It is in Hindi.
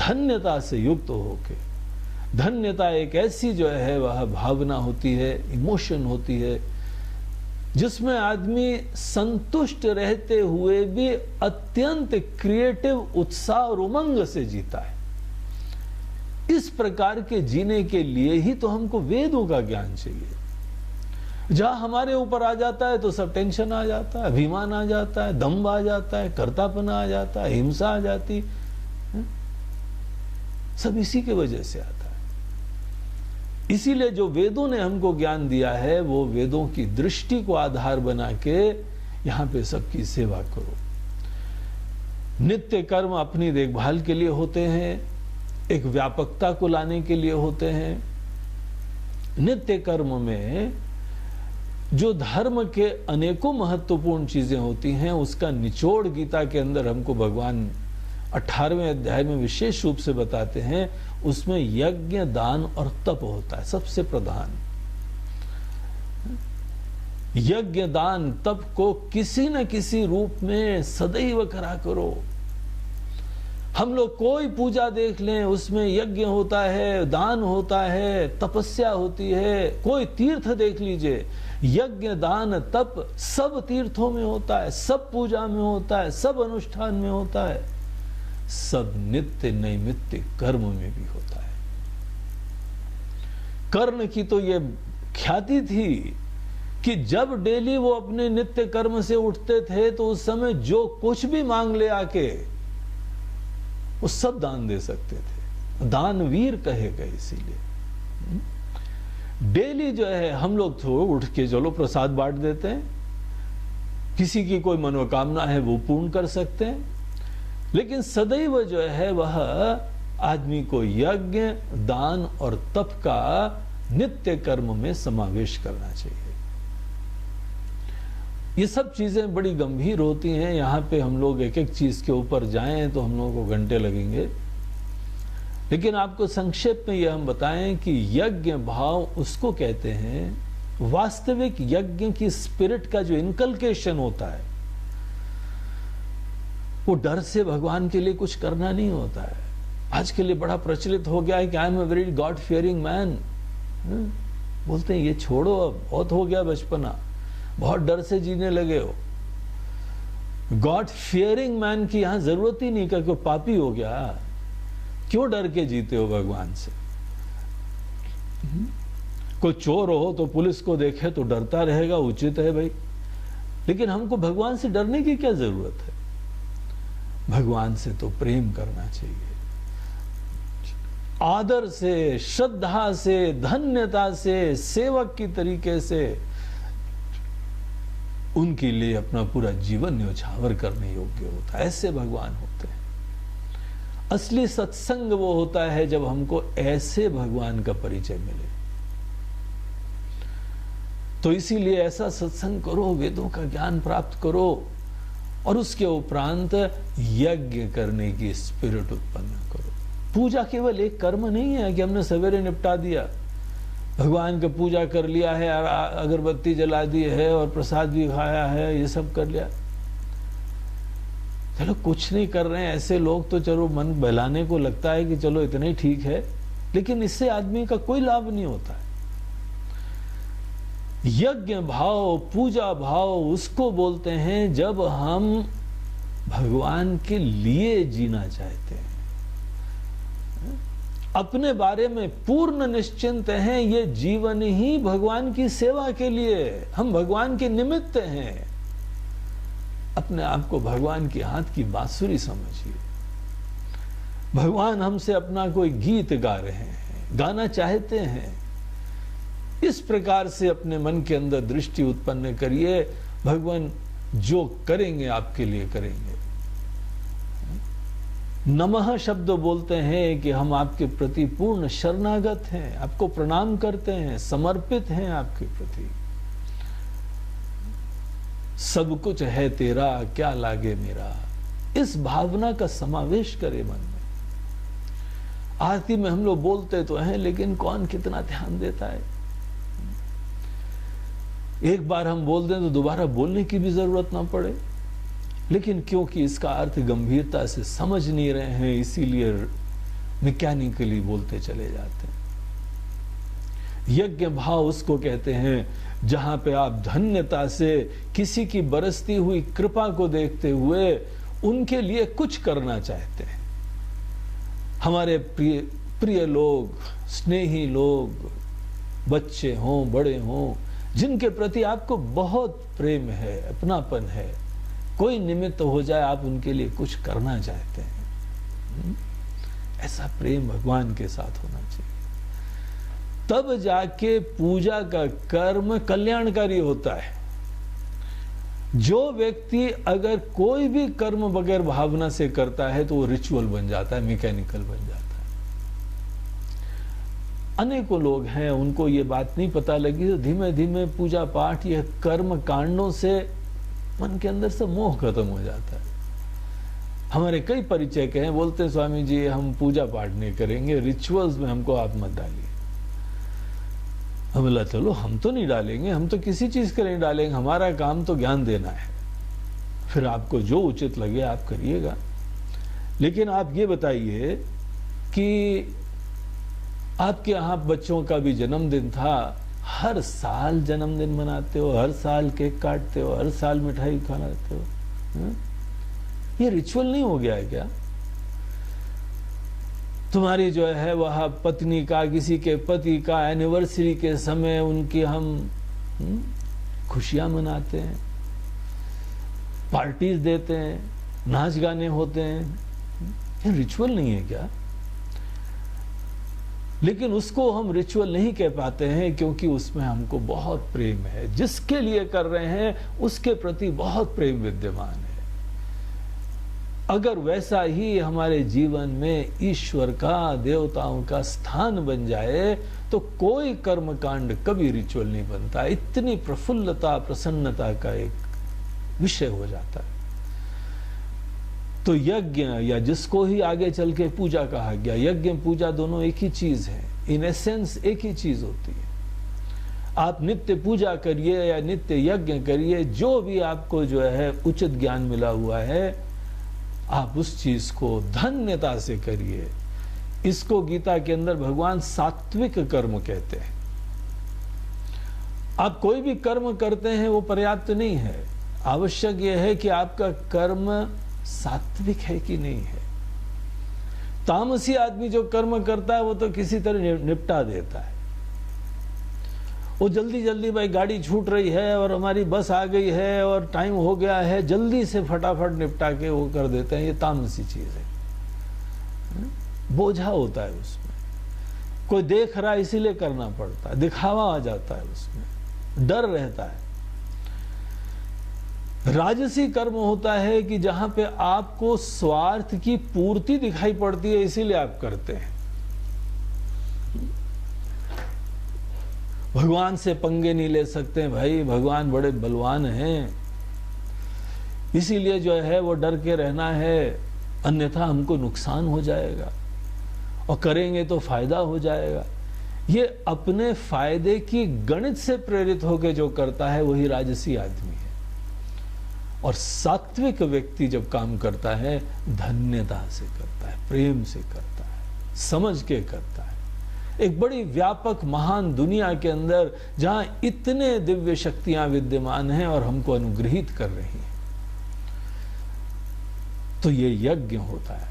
धन्यता से युक्त होके, धन्यता एक ऐसी जो है वह भावना होती है, इमोशन होती है, जिसमें आदमी संतुष्ट रहते हुए भी अत्यंत क्रिएटिव उत्साह और उमंग से जीता है। इस प्रकार के जीने के लिए ही तो हमको वेदों का ज्ञान चाहिए। जहां हमारे ऊपर आ जाता है तो सब टेंशन आ जाता है, अभिमान आ जाता है, दम्भ आ जाता है, कर्तापना आ जाता है, हिंसा आ जाती है, सब इसी के वजह से आता है। इसीलिए जो वेदों ने हमको ज्ञान दिया है वो वेदों की दृष्टि को आधार बना के यहां पे सबकी सेवा करो। नित्य कर्म अपनी देखभाल के लिए होते हैं, एक व्यापकता को लाने के लिए होते हैं। नित्य कर्म में जो धर्म के अनेकों महत्वपूर्ण चीजें होती हैं उसका निचोड़ गीता के अंदर हमको भगवान 18वें अध्याय में विशेष रूप से बताते हैं। उसमें यज्ञ, दान और तप होता है सबसे प्रधान। यज्ञ, दान, तप को किसी न किसी रूप में सदैव करा करो। हम लोग कोई पूजा देख लें उसमें यज्ञ होता है, दान होता है, तपस्या होती है। कोई तीर्थ देख लीजिए, यज्ञ, दान, तप सब तीर्थों में होता है, सब पूजा में होता है, सब अनुष्ठान में होता है, सब नित्य नैमित्तिक कर्म में भी होता है। कर्ण की तो ये ख्याति थी कि जब डेली वो अपने नित्य कर्म से उठते थे तो उस समय जो कुछ भी मांग ले आके वो सब दान दे सकते थे। दानवीर कहे गए इसीलिए। डेली जो है हम लोग तो उठ के चलो प्रसाद बांट देते हैं, किसी की कोई मनोकामना है वो पूर्ण कर सकते हैं, लेकिन सदैव जो है वह आदमी को यज्ञ, दान और तप का नित्य कर्म में समावेश करना चाहिए। ये सब चीजें बड़ी गंभीर होती हैं। यहाँ पे हम लोग एक एक चीज के ऊपर जाएं तो हम लोगों को घंटे लगेंगे, लेकिन आपको संक्षेप में यह हम बताएं कि यज्ञ भाव उसको कहते हैं, वास्तविक यज्ञ की स्पिरिट का जो इनकलकेशन होता है वो डर से भगवान के लिए कुछ करना नहीं होता है। आज के लिए बड़ा प्रचलित हो गया है कि I am a very God fearing man. बोलते हैं ये छोड़ो, अब बहुत हो गया बचपना, बहुत डर से जीने लगे हो। गॉड फियरिंग मैन की यहां जरूरत ही नहीं, क्योंकि पापी हो गया, क्यों डर के जीते हो भगवान से। कोई चोर हो तो पुलिस को देखे तो डरता रहेगा, उचित है भाई, लेकिन हमको भगवान से डरने की क्या जरूरत है। भगवान से तो प्रेम करना चाहिए, आदर से, श्रद्धा से, धन्यता से, सेवक की तरीके से उनके लिए अपना पूरा जीवन न्यौछावर करने योग्य होता है। ऐसे भगवान होते हैं। असली सत्संग वो होता है जब हमको ऐसे भगवान का परिचय मिले। तो इसीलिए ऐसा सत्संग करो, वेदों का ज्ञान प्राप्त करो और उसके उपरांत यज्ञ करने की स्पिरिट उत्पन्न करो। पूजा केवल एक कर्म नहीं है कि हमने सवेरे निपटा दिया, भगवान की पूजा कर लिया है, अगरबत्ती जला दी है और प्रसाद भी खाया है, ये सब कर लिया। चलो कुछ नहीं कर रहे हैं ऐसे लोग तो चलो मन बहलाने को लगता है कि चलो इतना ही ठीक है, लेकिन इससे आदमी का कोई लाभ नहीं होता है। यज्ञ भाव, पूजा भाव उसको बोलते हैं जब हम भगवान के लिए जीना चाहते हैं, अपने बारे में पूर्ण निश्चिंत हैं, ये जीवन ही भगवान की सेवा के लिए, हम भगवान के निमित्त हैं। अपने आप को भगवान के हाथ की बांसुरी समझिए। भगवान हमसे अपना कोई गीत गा रहे हैं, गाना चाहते हैं। इस प्रकार से अपने मन के अंदर दृष्टि उत्पन्न करिए, भगवान जो करेंगे आपके लिए करेंगे। नमः शब्द बोलते हैं कि हम आपके प्रति पूर्ण शरणागत हैं, आपको प्रणाम करते हैं, समर्पित हैं आपके प्रति। सब कुछ है तेरा, क्या लागे मेरा, इस भावना का समावेश करे मन में। आरती में हम लोग बोलते तो हैं, लेकिन कौन कितना ध्यान देता है। एक बार हम बोल दें तो दोबारा बोलने की भी जरूरत ना पड़े, लेकिन क्योंकि इसका अर्थ गंभीरता से समझ नहीं रहे हैं, इसीलिए मैकेनिकली बोलते चले जाते हैं। यज्ञ भाव उसको कहते हैं जहां पे आप धन्यता से किसी की बरसती हुई कृपा को देखते हुए उनके लिए कुछ करना चाहते हैं। हमारे प्रिय लोग, स्नेही लोग, बच्चे हों बड़े हों, जिनके प्रति आपको बहुत प्रेम है, अपनापन है, कोई निमित्त हो जाए आप उनके लिए कुछ करना चाहते हैं। ऐसा प्रेम भगवान के साथ होना चाहिए, तब जाके पूजा का कर्म कल्याणकारी होता है। जो व्यक्ति अगर कोई भी कर्म बगैर भावना से करता है तो वो रिचुअल बन जाता है, मैकेनिकल बन जाता है। अनेकों लोग हैं उनको ये बात नहीं पता लगी, तो धीमे धीमे पूजा पाठ ये कर्म कांडों से मन के अंदर से मोह खत्म हो जाता है। हमारे कई परिचय हैं, बोलते हैं स्वामी जी हम पूजा पाठ नहीं करेंगे, रिचुअल्स में हमको आप मत डालिए। हम बोला चलो हम तो नहीं डालेंगे, हम तो किसी चीज के नहीं डालेंगे, हमारा काम तो ज्ञान देना है, फिर आपको जो उचित लगे आप करिएगा। लेकिन आप ये बताइए कि आपके यहाँ बच्चों का भी जन्मदिन था, हर साल जन्मदिन मनाते हो, हर साल केक काटते हो, हर साल मिठाई खाते हो, ये रिचुअल नहीं हो गया है क्या? तुम्हारी जो है वह पत्नी का, किसी के पति का एनिवर्सरी के समय उनकी हम खुशियां मनाते हैं, पार्टीज देते हैं, नाच गाने होते हैं, ये रिचुअल नहीं है क्या? लेकिन उसको हम रिचुअल नहीं कह पाते हैं क्योंकि उसमें हमको बहुत प्रेम है, जिसके लिए कर रहे हैं उसके प्रति बहुत प्रेम विद्यमान है। अगर वैसा ही हमारे जीवन में ईश्वर का, देवताओं का स्थान बन जाए तो कोई कर्मकांड कभी रिचुअल नहीं बनता, इतनी प्रफुल्लता प्रसन्नता का एक विषय हो जाता है। तो यज्ञ या जिसको ही आगे चल के पूजा कहा गया, यज्ञ पूजा दोनों एक ही चीज है, इन एसेंस एक ही चीज होती है। आप नित्य पूजा करिए या नित्य यज्ञ करिए, जो भी आपको जो है उचित ज्ञान मिला हुआ है आप उस चीज को धन्यता से करिए। इसको गीता के अंदर भगवान सात्विक कर्म कहते हैं। आप कोई भी कर्म करते हैं वो पर्याप्त नहीं है, आवश्यक यह है कि आपका कर्म सात्विक है कि नहीं है। तामसी आदमी जो कर्म करता है वो तो किसी तरह निपटा देता है, वो जल्दी जल्दी भाई गाड़ी छूट रही है और हमारी बस आ गई है और टाइम हो गया है, जल्दी से फटाफट निपटा के वो कर देते हैं। ये तामसी चीज है, बोझा होता है उसमें, कोई देख रहा है इसीलिए करना पड़ता है, दिखावा आ जाता है उसमें, डर रहता है। राजसी कर्म होता है कि जहां पे आपको स्वार्थ की पूर्ति दिखाई पड़ती है इसीलिए आप करते हैं। भगवान से पंगे नहीं ले सकते भाई, भगवान बड़े बलवान हैं, इसीलिए जो है वो डर के रहना है, अन्यथा हमको नुकसान हो जाएगा और करेंगे तो फायदा हो जाएगा। ये अपने फायदे की गणित से प्रेरित होकर जो करता है वही राजसी आदमी है। और सात्विक व्यक्ति जब काम करता है धन्यता से करता है, प्रेम से करता है, समझ के करता है। एक बड़ी व्यापक महान दुनिया के अंदर जहां इतने दिव्य शक्तियां विद्यमान हैं और हमको अनुग्रहित कर रही हैं, तो ये यज्ञ होता है।